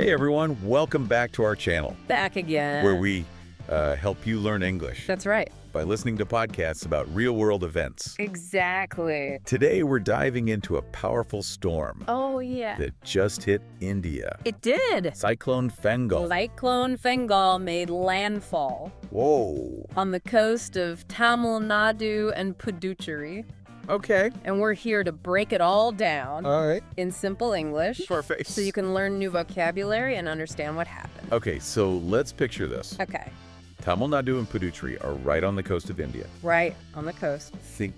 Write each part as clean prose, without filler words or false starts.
Hey everyone, welcome back to our channel, Back again. where we help you learn English That's right. by listening to podcasts about real-world events. Exactly. Today we're diving into a powerful storm Oh, yeah. that just hit India. It did. Cyclone Fengal. Cyclone Fengal made landfall Whoa. on the coast of Tamilnadu and Puducherry. Okay. And we're here to break it all down All right. in simple English Scarface. so you can learn new vocabulary and understand what happened. Okay, so let's picture this. Okay. Tamil Nadu and Puducherry are right on the coast of India. Right on the coast. Think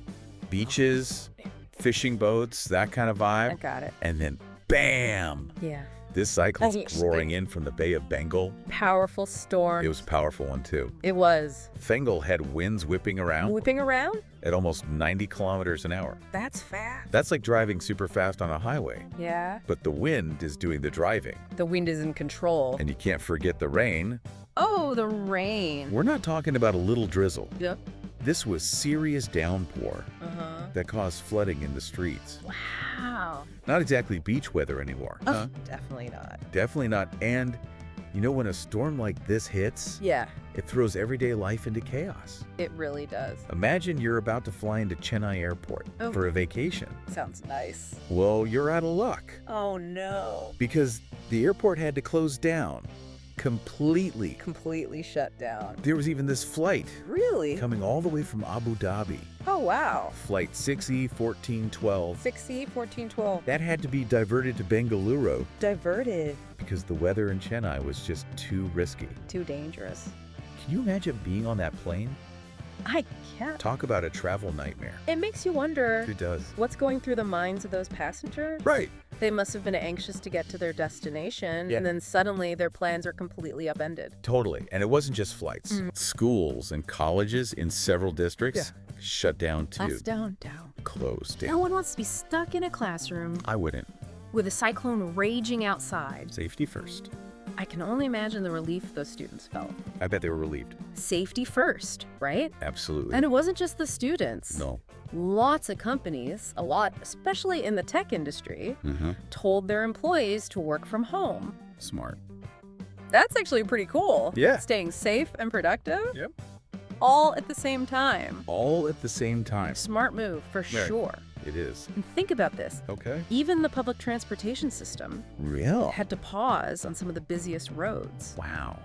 beaches, fishing boats, that kind of I vibe. got it. And then bam! Yeah. This cyclone's Oh, roaring in from the Bay of Bengal. Powerful storm. It was a powerful one, too. It was. Fengal had winds whipping around Whipping around? at almost 90 kilometers an hour. That's fast. That's like driving super fast on a highway. Yeah. But the wind is doing the driving. The wind is in control. And you can't forget the rain. Oh, the rain. We're not talking about a little drizzle. Yep. This was serious downpour Uh-huh. that caused flooding in the streets. Wow. Not exactly beach weather anymore. Oh, definitely not. Definitely not. And you know, when a storm like this hits, Yeah, it throws everyday life into chaos. it really does. Imagine you're about to fly into Chennai airport Oh. for a vacation. Sounds nice. Well, you're out of luck Oh, no. because the airport had to close down completely. Completely shut down. There was even this flight Really? coming all the way from Abu Dhabi, Oh, wow. flight 6E1412. 6E 1412. That had to be diverted to Bengaluru Diverted. because the weather in Chennai was just too risky. Too dangerous. Can you imagine being on that plane? I can't. Talk about a travel nightmare. It makes you wonder It does. what's going through the minds of those passengers. Right. They must have been anxious to get to their destination, Yeah. and then suddenly their plans are completely upended. Totally. And it wasn't just flights. Mm. Schools and colleges in several districts shut down too. Us down. Closed down. No one wants to be stuck in a classroom I wouldn't. with a cyclone raging outside. Safety first. I can only imagine the relief those students felt. I bet they were relieved. Safety first, right? Absolutely. And it wasn't just the students. No. Lots of companies, a lot, especially in the tech industry, Mm-hmm. told their employees to work from home. Smart. That's actually pretty cool. Yeah. Staying safe and productive. Yep. All at the same time. All at the same time. Smart move, for Right. sure. It is. And think about this. Okay. Even the public transportation system Real. had to pause on some of the busiest roads. Wow.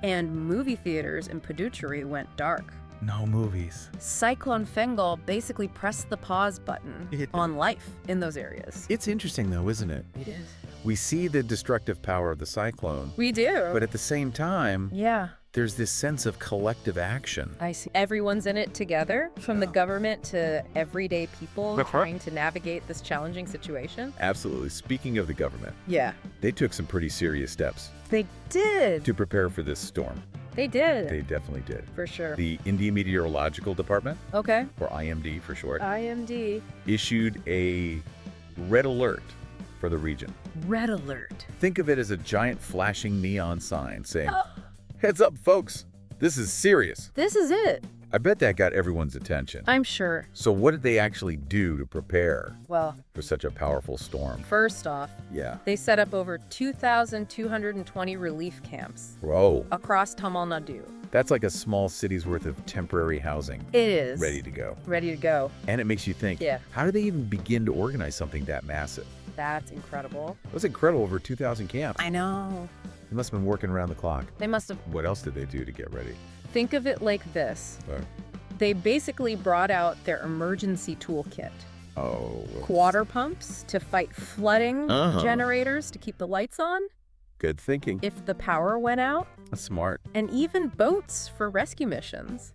And movie theaters in Puducherry went dark. No movies. Cyclone Fengal basically pressed the pause button It- on life in those areas. It's interesting though, isn't it? It is. We see the destructive power of the cyclone, We do. but at the same time, Yeah, there's this sense of collective action. I see. Everyone's in it together, from the government to everyday people trying to navigate this challenging situation. Absolutely. Speaking of the government, Yeah, they took some pretty serious steps they did. to prepare for this storm. They did. They definitely did. For sure. The India Meteorological Department, Okay. or IMD for short, IMD. issued a red alert for the region. Red alert. Think of it as a giant flashing neon sign saying, "Heads up, folks, this is serious." This is it. I bet that got everyone's attention. I'm sure. So what did they actually do to prepare Well, for such a powerful storm? first off, Yeah. they set up over 2,220 relief camps Whoa. across Tamil Nadu. That's like a small city's worth of temporary housing It is. ready to go. Ready to go. And it makes you think, Yeah. how do they even begin to organize something that massive? That's incredible. It was incredible, over 2,000 camps. I know. They must have been working around the clock. They must have. What else did they do to get ready? Think of it like this. Uh, They basically brought out their emergency toolkit. oh, well, Water pumps to fight flooding, Uh-huh. generators to keep the lights on good thinking. if the power went out, That's smart. and even boats for rescue missions.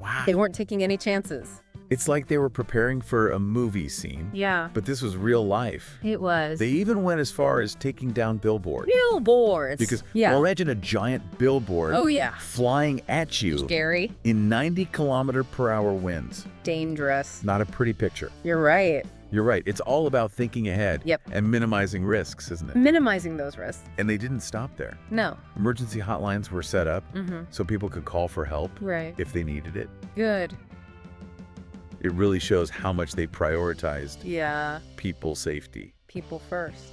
Wow. They weren't taking any chances. It's like they were preparing for a movie scene, Yeah, but this was real life. it was. They even went as far as taking down billboards. Billboards. Because, yeah. well, imagine a giant billboard Oh, yeah. flying at you Scary. in 90-kilometer-per-hour winds. Dangerous. Not a pretty picture. You're right. You're right. It's all about thinking ahead Yep. and minimizing risks, isn't it? Minimizing those risks. And they didn't stop there. No. Emergency hotlines were set up Mm-hmm. so people could call for help Right. if they needed it. Good. It really shows how much they prioritized Yeah. people's safety. People first.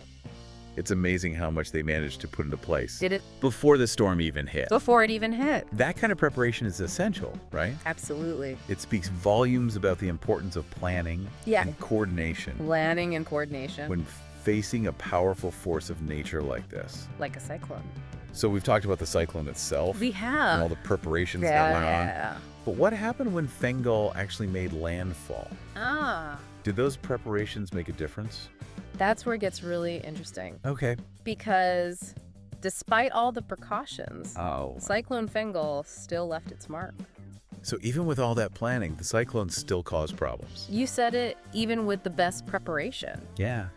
It's amazing how much they managed to put into place. Did it before the storm even hit. before it even hit. That kind of preparation is essential, right? Absolutely. It speaks volumes about the importance of planning Yeah. and coordination Planning and coordination. when facing a powerful force of nature like this. Like a cyclone. So we've talked about the cyclone itself We and have. all the preparations that went on. Yeah. But what happened when Fengal actually made landfall? Ah. Did those preparations make a difference? That's where it gets really interesting. Okay. Because despite all the precautions, Oh. Cyclone Fengal still left its mark. So even with all that planning, the cyclone still caused problems. You said it, even with the best preparation. Yeah.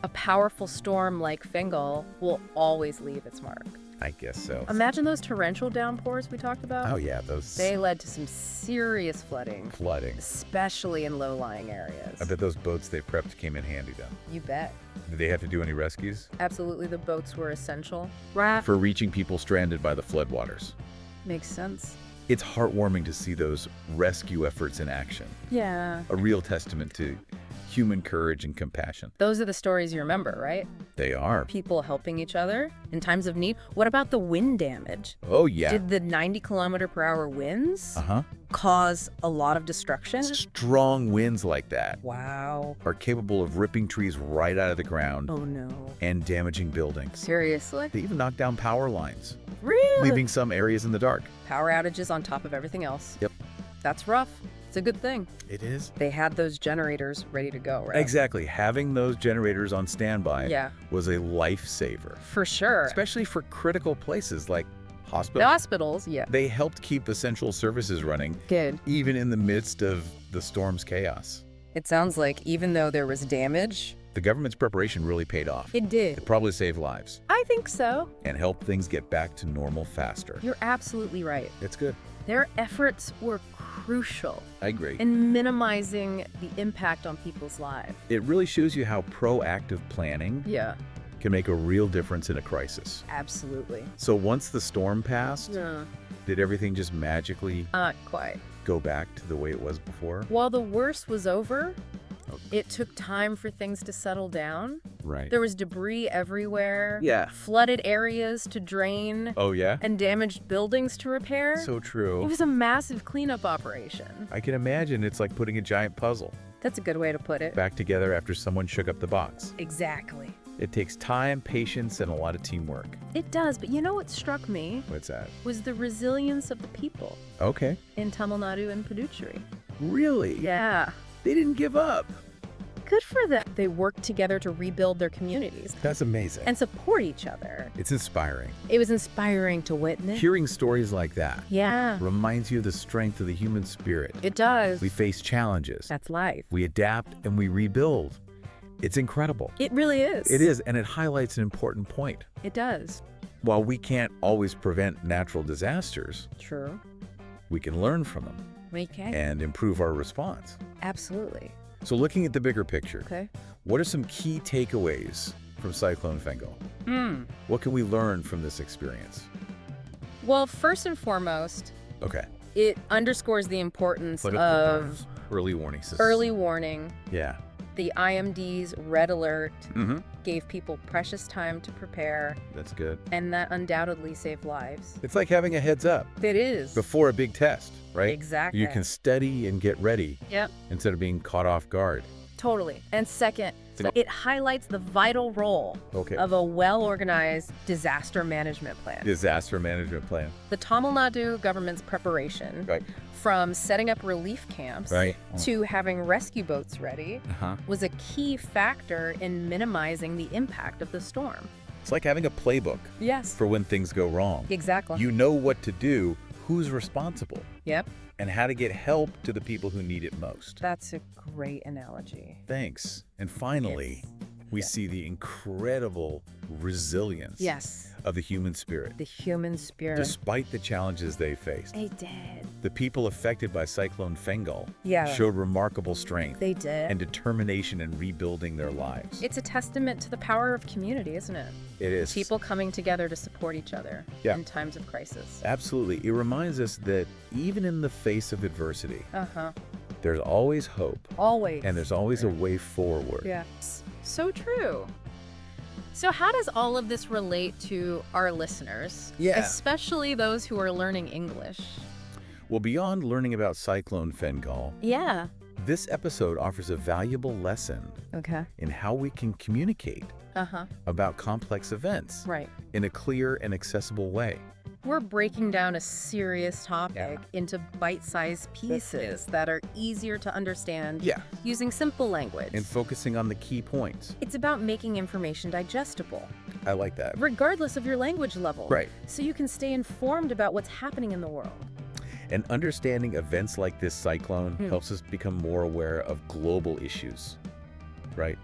A powerful storm like Fengal will always leave its mark. I guess so. Imagine those torrential downpours we talked about. Oh yeah, those They led to some serious flooding, flooding. especially in low-lying areas. I bet those boats they prepped came in handy though. You bet. Did they have to do any rescues? Absolutely, the boats were essential. For reaching people stranded by the floodwaters. Makes sense. It's heartwarming to see those rescue efforts in action. Yeah. A real testament to human courage and compassion. Those are the stories you remember, right? They are. People helping each other in times of need. What about the wind damage? Oh yeah. Did the 90-kilometer-per-hour winds Uh-huh. cause a lot of destruction? Strong winds like that Wow. are capable of ripping trees right out of the ground Oh no. and damaging buildings. Seriously? They even knock down power lines, Really? leaving some areas in the dark. Power outages on top of everything else. Yep. That's rough. It's a good thing. It is. They had those generators ready to go, right? Exactly. Having those generators on standby Yeah. was a lifesaver, For sure. especially for critical places like The hospitals. hospitals, yeah. They helped keep essential services running, Good. even in the midst of the storm's chaos. It sounds like even though there was damage, The government's preparation really paid off. it did. It probably saved lives I think so. and helped things get back to normal faster. You're absolutely right. It's good. Their efforts were crucial I agree. in minimizing the impact on people's lives. It really shows you how proactive planning Yeah, can make a real difference in a crisis. absolutely. So once the storm passed, No, did everything just magically not quite. go back to the way it was before? While the worst was over, Okay. it took time for things to settle down. Right. There was debris everywhere. Yeah. Flooded areas to drain. Oh, yeah? And damaged buildings to repair. So It true. was a massive cleanup operation. I can imagine it's like putting a giant puzzle That's a good way to put it. back together after someone shook up the box. Exactly. It takes time, patience, and a lot of teamwork. It does, but you know what struck me What's that? was the resilience of the people Okay. in Tamilnadu and Puducherry. Really? Yeah. They didn't give up. Good for them. They worked together to rebuild their communities That's amazing. and support each other. It's inspiring. It was inspiring to witness. Hearing stories like that Yeah, reminds you of the strength of the human spirit. it does. We face challenges. That's life. We adapt and we rebuild. It's incredible. It really is. It is, and it highlights an important point. It does. While we can't always prevent natural disasters, True. we can learn from them We can. and improve our response. Absolutely. So looking at the bigger picture, Okay. what are some key takeaways from Cyclone Fengal? What can we learn from this experience? Well, first and foremost, Okay. it underscores the importance of early warning systems. early warning. Yeah. The IMD's red alert Mm-hmm. gave people precious time to prepare, That's good. and that undoubtedly saved lives. It's like having a heads up It is. before a big test, right? Exactly. You can study and get ready Yep. instead of being caught off guard. Totally. And second, it highlights the vital role Okay. of a well-organized disaster management plan. Disaster management plan. The Tamil Nadu government's preparation, Right. from setting up relief camps Right. to having rescue boats ready, Uh-huh. was a key factor in minimizing the impact of the storm. It's like having a playbook Yes. for when things go wrong. Exactly. You know what to do, who's responsible, Yep. and how to get help to the people who need it most. That's a great analogy. Thanks. And finally, we see the incredible resilience Yes. of the human spirit. The human spirit. Despite the challenges they faced, They did. the people affected by Cyclone Fengal Yeah. showed remarkable strength They did. and determination in rebuilding their lives. It's a testament to the power of community, isn't it? It is. People coming together to support each other Yeah. in times of crisis. Absolutely. It reminds us that even in the face of adversity, Uh-huh. there's always hope Always. and there's always a way forward. Yeah. So true. So how does all of this relate to our listeners? Yeah. Especially those who are learning English. Well, beyond learning about Cyclone Fengal, Yeah. this episode offers a valuable lesson Okay. in how we can communicate about complex events Right. in a clear and accessible way. We're breaking down a serious topic into bite-sized pieces that are easier to understand using simple language. And focusing on the key points. It's about making information digestible, I like that. regardless of your language level. Right. So you can stay informed about what's happening in the world. And understanding events like this cyclone helps us become more aware of global issues, right?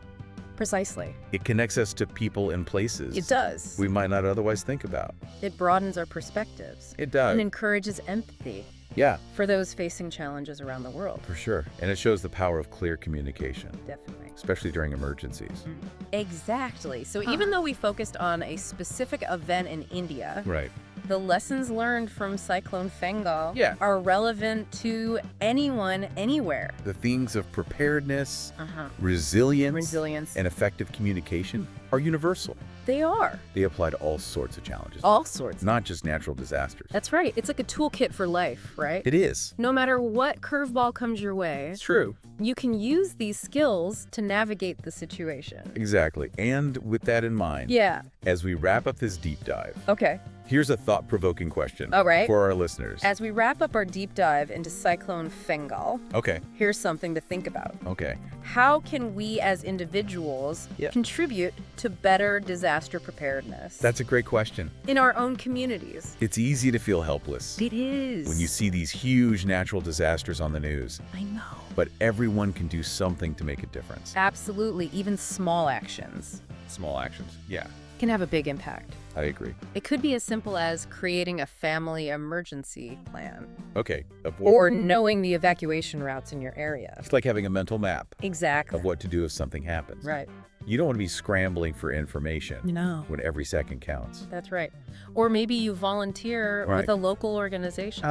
Precisely. It connects us to people and places It does. we might not otherwise think about. It broadens our perspectives. It does. And encourages empathy Yeah, for those facing challenges around the world. for sure. And it shows the power of clear communication, Definitely. especially during emergencies. Exactly. So even though we focused on a specific event in India, Right. the lessons learned from Cyclone Fengal Yeah. are relevant to anyone, anywhere. The themes of preparedness, Uh-huh. resilience, and effective communication are universal. They are. They apply to all sorts of challenges, All sorts. not just natural disasters. That's right. It's like a toolkit for life, right? It is. No matter what curveball comes your way, It's true. you can use these skills to navigate the situation. Exactly. And with that in mind, Yeah. as we wrap up this deep dive, Okay. here's a thought-provoking question All right. for our listeners. As we wrap up our deep dive into Cyclone Fengal, Okay. here's something to think about. Okay. How can we as individuals contribute to better disaster preparedness That's a great question. in our own communities? It's easy to feel helpless It is. when you see these huge natural disasters on the news, I know. but everyone can do something to make a difference. Absolutely. Even small actions Small actions. Yeah, can have a big impact. I agree. It could be as simple as creating a family emergency plan Okay. or knowing the evacuation routes in your area. It's like having a mental map Exactly. of what to do if something happens. Right. You don't want to be scrambling for information No. when every second counts. That's right. Or maybe you volunteer Right. with a local organization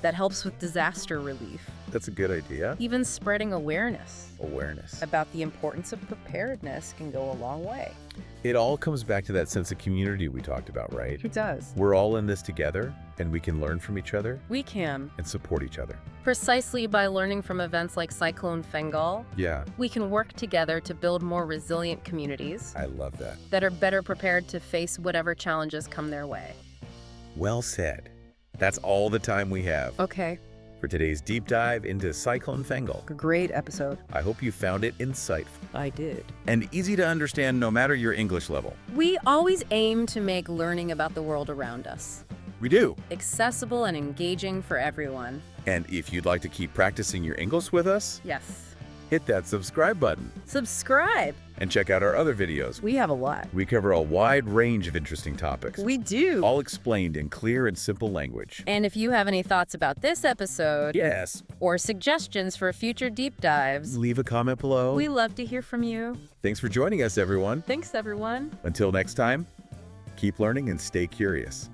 that helps with disaster relief. That's a good idea. Even spreading awareness Awareness. about the importance of preparedness can go a long way. It all comes back to that sense of community we talked about, right? It does. We're all in this together, and we can learn from each other We can. and support each other. Precisely by learning from events like Cyclone Fengal, Yeah, we can work together to build more resilient communities I love that. that are better prepared to face whatever challenges come their way. Well said. That's all the time we have Okay. for today's deep dive into Cyclone Fengal. Great episode. I hope you found it insightful I did. and easy to understand no matter your English level. We always aim to make learning about the world around us We do. accessible and engaging for everyone. And if you'd like to keep practicing your English with us, Yes. hit that subscribe button Subscribe. and check out our other videos. We have a lot. We cover a wide range of interesting topics, We do. all explained in clear and simple language. And if you have any thoughts about this episode Yes. or suggestions for future deep dives, Leave a comment below. we love to hear from you. Thanks for joining us, everyone. Thanks, everyone. Until next time, keep learning and stay curious.